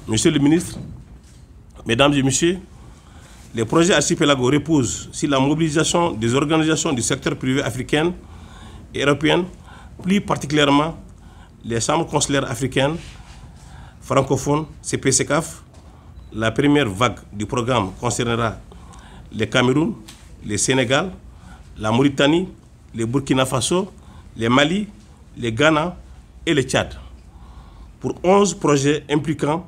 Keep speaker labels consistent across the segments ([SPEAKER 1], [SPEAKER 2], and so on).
[SPEAKER 1] Monsieur le ministre, Mesdames et Messieurs, les projets Archipelago reposent sur la mobilisation des organisations du secteur privé africain et européen, plus particulièrement les chambres consulaires africaines, francophones, CPCAF. La première vague du programme concernera le Cameroun, le Sénégal, la Mauritanie, le Burkina Faso, le Mali, le Ghana et le Tchad, pour 11 projets impliquant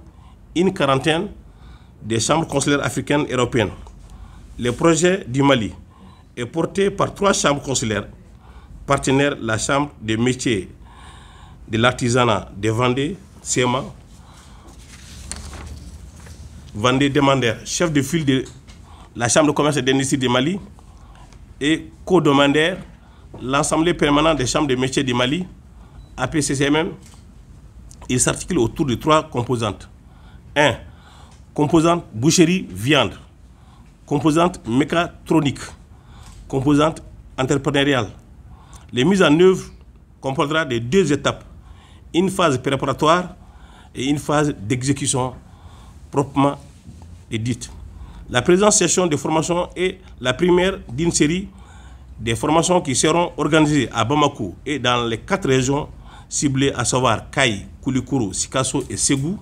[SPEAKER 1] une quarantaine des chambres consulaires africaines et européennes. Le projet du Mali est porté par 3 chambres consulaires partenaires, la Chambre des métiers de l'artisanat de Vendée, SEMA, Vendée Demandeur, chef de file de la Chambre de commerce et d'industrie du Mali, et co-demandeur, l'Assemblée permanente des chambres de métiers du Mali, APCCMM. Il s'articule autour de 3 composantes. 1. Composante boucherie-viande. Composante mécatronique. Composante entrepreneuriale. Les mises en œuvre comprendra de 2 étapes. Une phase préparatoire et une phase d'exécution proprement dite. La présente session de formation est la première d'une série de formations qui seront organisées à Bamako et dans les 4 régions ciblées, à savoir Kaï, Koulikoro, Sikasso et Ségou.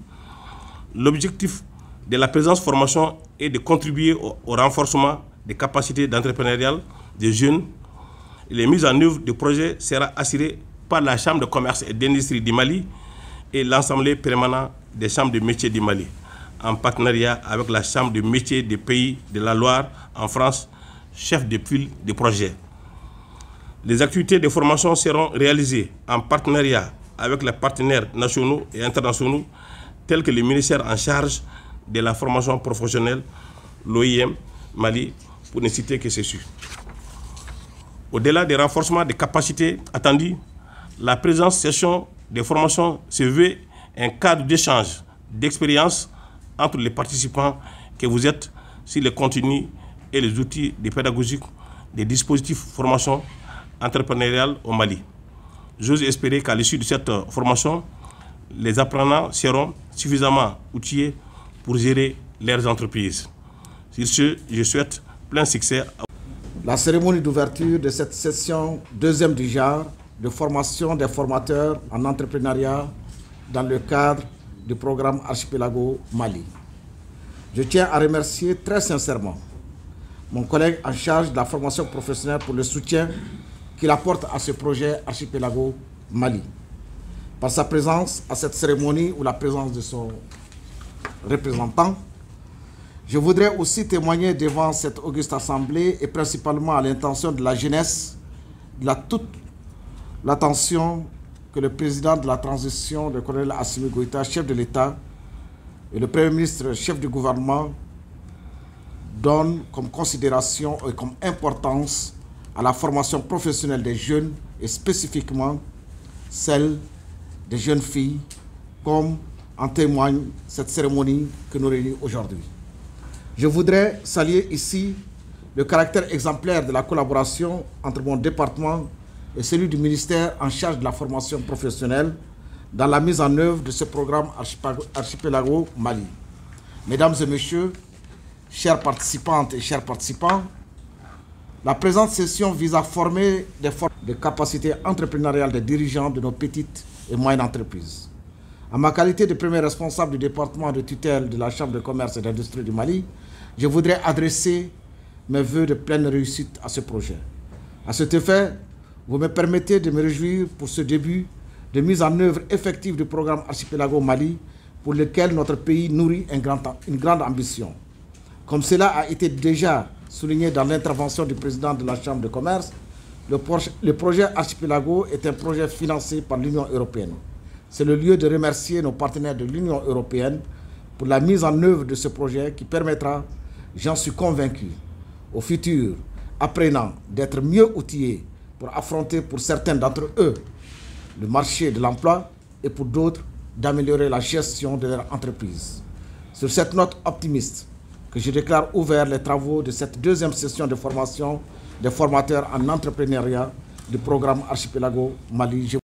[SPEAKER 1] L'objectif de la présente formation est de contribuer au renforcement des capacités d'entrepreneuriat des jeunes. Les mises en œuvre du projet sera assurée par la Chambre de commerce et d'industrie du Mali et l'Assemblée permanente des chambres de métiers du Mali, en partenariat avec la Chambre de métiers des pays de la Loire en France, chef de file du projet. Les activités de formation seront réalisées en partenariat avec les partenaires nationaux et internationaux tels que le ministère en charge de la formation professionnelle, l'OIM Mali, pour ne citer que ceci. Au-delà des renforcements des capacités attendus, la présente session de formation se veut un cadre d'échange, d'expérience entre les participants que vous êtes sur les contenus et les outils de pédagogie des dispositifs de formation entrepreneuriale au Mali. J'ose espérer qu'à l'issue de cette formation, les apprenants seront suffisamment outillés pour gérer leurs entreprises. Sur ce, je souhaite plein succès.
[SPEAKER 2] La cérémonie d'ouverture de cette session deuxième du genre de formation des formateurs en entrepreneuriat dans le cadre du programme Archipelago Mali. Je tiens à remercier très sincèrement mon collègue en charge de la formation professionnelle pour le soutien qu'il apporte à ce projet Archipelago Mali. Par sa présence à cette cérémonie ou la présence de son représentant, je voudrais aussi témoigner devant cette auguste assemblée et principalement à l'intention de la jeunesse, de toute l'attention que le président de la transition, le colonel Assimi Goïta, chef de l'État, et le Premier ministre, chef du gouvernement, donnent comme considération et comme importance à la formation professionnelle des jeunes et spécifiquement celle des jeunes filles, comme en témoigne cette cérémonie que nous réunit aujourd'hui. Je voudrais saluer ici le caractère exemplaire de la collaboration entre mon département et celui du ministère en charge de la formation professionnelle dans la mise en œuvre de ce programme Archipelago Mali. Mesdames et Messieurs, chères participantes et chers participants, la présente session vise à former des capacités entrepreneuriales des dirigeants de nos petites et moyennes entreprises. En ma qualité de premier responsable du département de tutelle de la Chambre de commerce et d'industrie du Mali, je voudrais adresser mes vœux de pleine réussite à ce projet. À cet effet, vous me permettez de me réjouir pour ce début de mise en œuvre effective du programme Archipelago Mali, pour lequel notre pays nourrit une grande ambition. Comme cela a été déjà souligné dans l'intervention du président de la Chambre de commerce, le projet Archipelago est un projet financé par l'Union européenne. C'est le lieu de remercier nos partenaires de l'Union européenne pour la mise en œuvre de ce projet qui permettra, j'en suis convaincu, aux futurs apprenants d'être mieux outillés pour affronter pour certains d'entre eux le marché de l'emploi et pour d'autres d'améliorer la gestion de leur entreprise. Sur cette note optimiste, que je déclare ouvert les travaux de cette deuxième session de formation des formateurs en entrepreneuriat du programme Archipelago Mali.